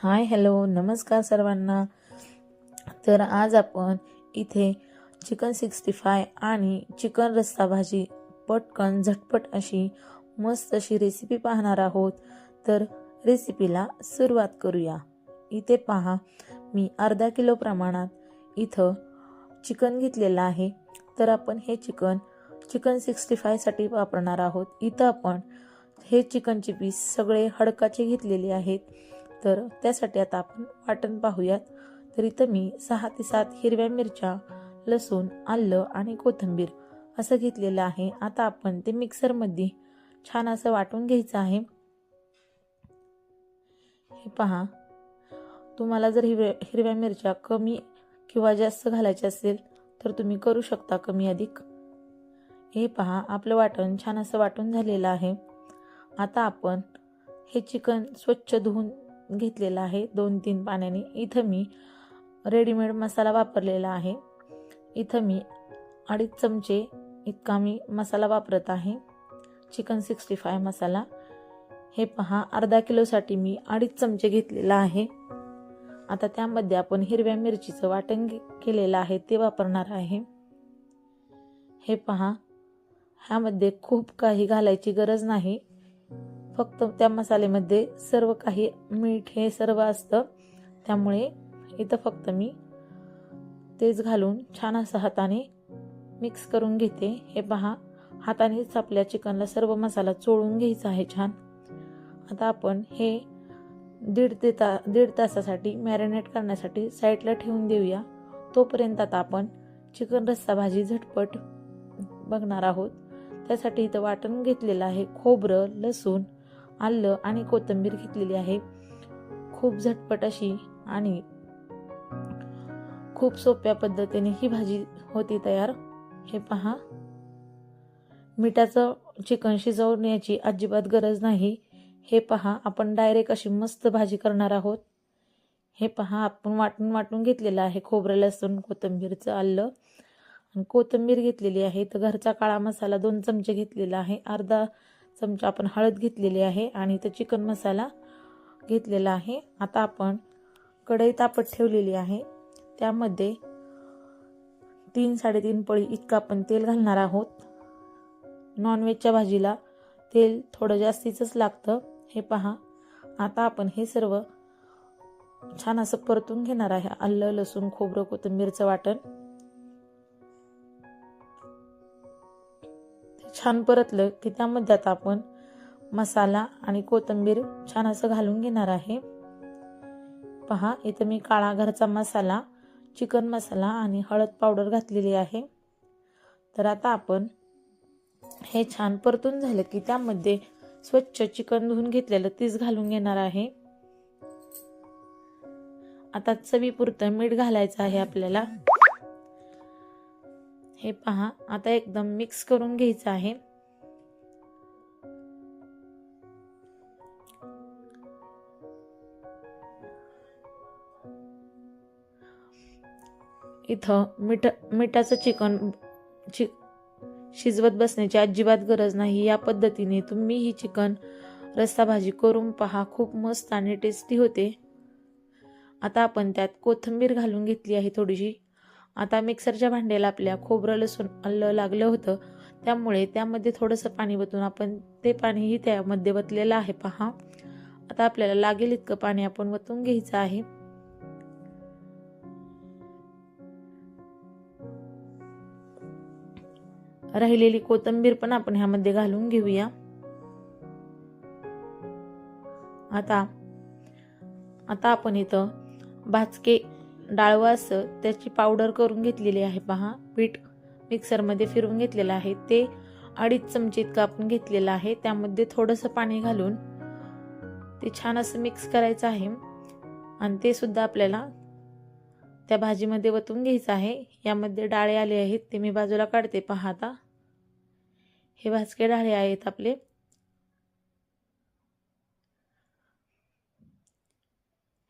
Hi hello नमस्कार सर्वांना. तर आज आपण इथे चिकन 65 आणि चिकन रस्सा भाजी पटकन झटपट अशी मस्त अशी रेसिपी पाहणार आहोत. तर रेसिपीला सुरुवात करूया. इथे पहा, मी अर्धा किलो प्रमाणात इथं चिकन घेतलेलं आहे. तर आपण हे चिकन 65 साठी वापरणार आहोत. इथं आपण हे चिकनचे पीस सगळे हडकाचे घेतलेले आहेत. तर त्यासाठी आता आपण वाटण पाहूयात. तर इथं मी 6 ते 7 हिरव्या मिरच्या, लसूण, आलं आणि कोथिंबीर असं घेतलेलं आहे. आता आपण ते मिक्सरमध्ये छान असं वाटून घ्यायचं आहे. हे पहा, तुम्हाला जर हिरव्या मिरच्या कमी किंवा जास्त घालायच्या असेल तर तुम्ही करू शकता कमी अधिक. हे पहा, आपलं वाटण छान असं वाटून झालेलं आहे. आता आपण हे चिकन स्वच्छ धुवून घेतलेला आहे 2-3 पाण्याने. इथं मी रेडीमेड मसाला वापरलेला आहे. इथं मी 2.5 चमचे इतका मी मसाला वापरत आहे, चिकन 65 मसाला. हे पहा, अर्धा किलोसाठी मी 2.5 चमचे घेतलेला आहे. आता त्यामध्ये आपण हिरव्या मिरचीचं वाटण केलेलं आहे ते वापरणार आहे. हे पहा, ह्यामध्ये खूप काही घालायची गरज नाही. फक्त त्या मसाल्यामध्ये सर्व काही मीठ हे सर्व असतं, त्यामुळे इथं फक्त मी तेच घालून छान असं हाताने मिक्स करून घेते. हे पहा, हातानेच आपल्या चिकनला सर्व मसाला चोळून घ्यायचा आहे छान. आता आपण हे दीड तासासाठी मॅरिनेट करण्यासाठी साईडला ठेवून देऊया. तोपर्यंत आता आपण चिकन रस्सा भाजी झटपट बघणार आहोत. त्यासाठी इथं वाटण घेतलेलं आहे. खोबरं, लसूण, आलं आणि कोथिंबीर घेतलेली आहे. खूप झटपट अशी आणि खूप सोप्या पद्धतीने ही भाजी होती तयार. हे पहा, मिठाचं चिकन शिजवण्याची अजिबात गरज नाही. हे पहा, आपण डायरेक्ट अशी मस्त भाजी करणार आहोत. हे पहा, आपण वाटून घेतलेलं आहे खोबरं, लसूण, कोथिंबीरचं, आलं आणि कोथिंबीर घेतलेली आहे. तर घरचा काळा मसाला 2 चमचे घेतलेला आहे. अर्धा चमचा आपण हळद घेतलेली आहे आणि इथं चिकन मसाला घेतलेला आहे. आता आपण कढई तापत ठेवलेली आहे. त्यामध्ये 3-3.5 पळी इतकं आपण तेल घालणार आहोत. नॉनव्हेजच्या भाजीला तेल थोडं जास्तीच लागतं. हे पहा, आता आपण हे सर्व छान असं परतून घेणार आहे. आलं, लसूण, खोबरं, कोथिंबीरचं वाटण छान परतलं की त्यामध्ये आता आपण मसाला आणि कोथिंबीर छान असं घालून घेणार आहे. पहा, इथं मी काळा घरचा मसाला, चिकन मसाला आणि हळद पावडर घातलेली आहे. तर आता आपण हे छान परतून झालं की त्यामध्ये स्वच्छ चिकन धुवून घेतलेलं तीच घालून घेणार आहे. आता चवीपुरतं मीठ घालायचं आहे आपल्याला. हे पहा, आता एकदम मिक्स करून घ्यायचं आहे. इथं मिठाचं चिकन शिजवत बसण्याची अजिबात गरज नाही. या पद्धतीने तुम्ही ही चिकन रस्सा भाजी करून पहा, खूप मस्त आणि टेस्टी होते. आता आपण त्यात कोथिंबीर घालून घेतली आहे थोडीशी. आता मिक्सरच्या भांड्याला आपल्या खोबरं, लसूण, आलं लागलं होतं, त्यामुळे त्यामध्ये थोडंसं पाणी वतून आपण ते पाणीही त्यामध्ये वतलेलं आहे. पहा, आता आपल्याला लागेल इतकं पाणी आपण वतून घ्यायचं आहे. राहिलेली कोथिंबीर पण आपण ह्यामध्ये घालून घेऊया. आता आपण इथं भाजके डाळवा असं त्याची पावडर करून घेतलेली आहे. पहा, पीठ मिक्सरमध्ये फिरवून घेतलेलं आहे. ते 2.5 चमचे इतकं आपण घेतलेलं आहे. त्यामध्ये थोडंसं पाणी घालून ते छान असं मिक्स करायचं आहे आणि ते सुद्धा आपल्याला त्या भाजीमध्ये वतून घ्यायचं आहे. यामध्ये डाळे आले आहेत, ते मी बाजूला काढते. पहा, आता हे भाजके डाळे आहेत आपले.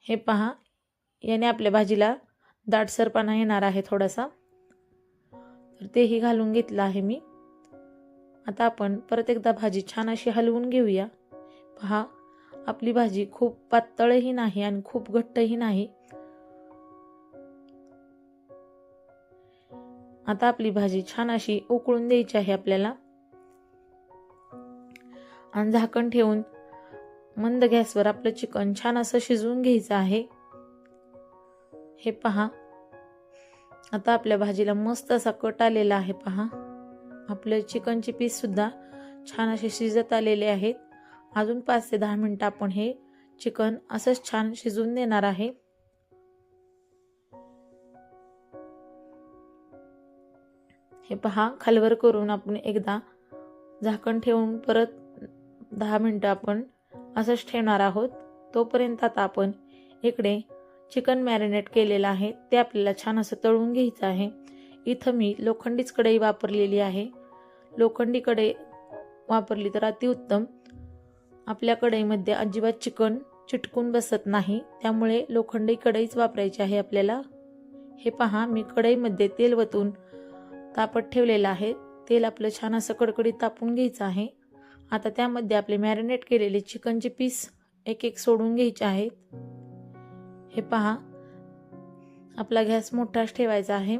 हे पहा, याने आपल्या भाजीला दाटसरपणा येणार आहे थोडासा. तर तेही घालून घेतलं आहे मी. आता आपण परत एकदा भाजी छान अशी हलवून घेऊया. पहा, आपली भाजी खूप पातळही नाही आणि खूप घट्टही नाही. आता आपली भाजी छान अशी उकळून द्यायची आहे आपल्याला आणि झाकण ठेवून मंद गॅसवर आपलं चिकन छान असं शिजवून घ्यायचं आहे. हे पहा, आता आपल्या भाजीला मस्त असा कट आलेला आहे. पहा, आपले चिकनचे पीस सुद्धा छान असे शिजत आलेले आहेत. अजून 5 ते 10 मिनिटं आपण हे चिकन असंच छान शिजवून देणार आहे. हे पहा, खालवर करून आपण एकदा झाकण ठेवून परत 10 मिनिटं आपण असंच ठेवणार आहोत. तोपर्यंत आता आपण इकडे चिकन मॅरिनेट केलेलं आहे ते आपल्याला छान असं तळून घ्यायचं आहे. इथं मी लोखंडीच कढई वापरलेली आहे. लोखंडी कढई वापरली तर अतिउत्तम. आपल्या कढईमध्ये अजिबात चिकन चिटकून बसत नाही, त्यामुळे लोखंडी कढईच वापरायची आहे आपल्याला. हे पहा, मी कढईमध्ये तेल वतून तापत ठेवलेलं आहे. तेल आपलं छान असं कडकडीत तापून घ्यायचं आहे. आता त्यामध्ये आपले मॅरिनेट केलेले चिकनचे पीस एक एक सोडून घ्यायचे आहेत. हे पहा, आपला गॅस मोठाच ठेवायचा आहे.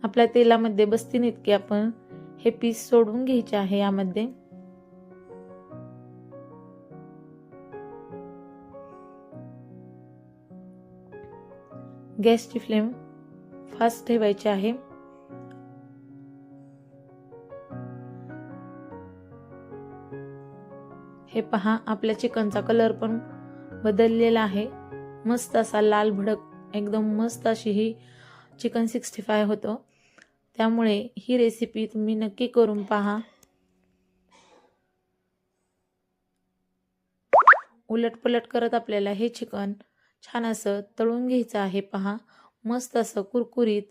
आपल्या तेलामध्ये बसतील इतके आपण हे पीस सोडून घ्यायचे आहे. यामध्ये गॅसची फ्लेम फास्ट ठेवायची आहे. हे पहा, आपल्या चिकनचा कलर पण बदललेला आहे. मस्त असा लाल भडक, एकदम मस्त अशी ही चिकन 65 होतं. त्यामुळे ही रेसिपी तुम्ही नक्की करून पहा. उलटपलट करत आपल्याला हे चिकन छान असं तळून घ्यायचं आहे. पहा, मस्त असं कुरकुरीत,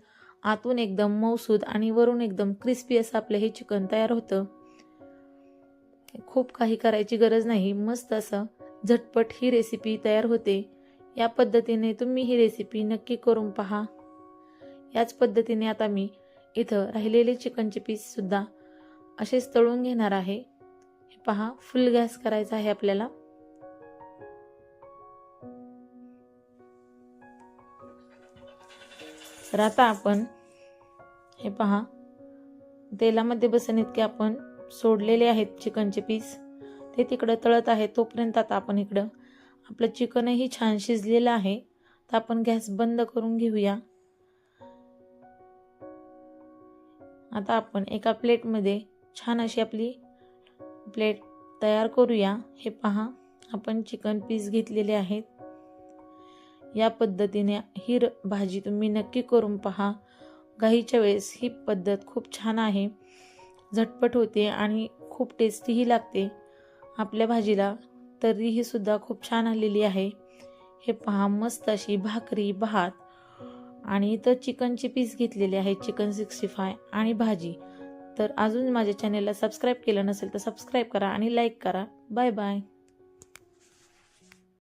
आतून एकदम मऊसूद आणि वरून एकदम क्रिस्पी असं आपलं हे चिकन तयार होतं. खूप काही करायची गरज नाही, मस्त असं झटपट ही रेसिपी तयार होते. या पद्धतीने तुम्ही ही रेसिपी नक्की करून पहा. याच पद्धतीने आता मी इथं राहिलेले चिकनचे पीस सुद्धा असेच तळून घेणार आहे. हे पहा, फुल गॅस करायचा आहे आपल्याला. तर आता आपण हे पहा, तेलामध्ये बसन इतके आपण सोडलेले आहेत चिकनचे पीस, ते तिकडं तळत आहे. तोपर्यंत आता आपण इकडं आपलं चिकनही छान शिजलेलं आहे. तर आपण गॅस बंद करून घेऊया. आता आपण एका प्लेटमध्ये छान अशी आपली प्लेट तयार करूया. हे पहा, आपण चिकन पीस घेतलेले आहेत. या पद्धतीने ही भाजी तुम्ही नक्की करून पहा. घाईच्या वेळेस ही पद्धत खूप छान आहे, झटपट होते आणि खूप टेस्टीही लागते. आपल्या भाजीला तर्रीही सुद्धा खूप छान आलेली आहे. हे पहा, मस्त अशी भाकरी, भात आणि इथं चिकनचे पीस घेतलेले आहेत, चिकन 65 आणि भाजी. तर अजून माझ्या चॅनेलला सबस्क्राईब केलं नसेल तर सबस्क्राईब करा आणि लाईक करा. Bye bye.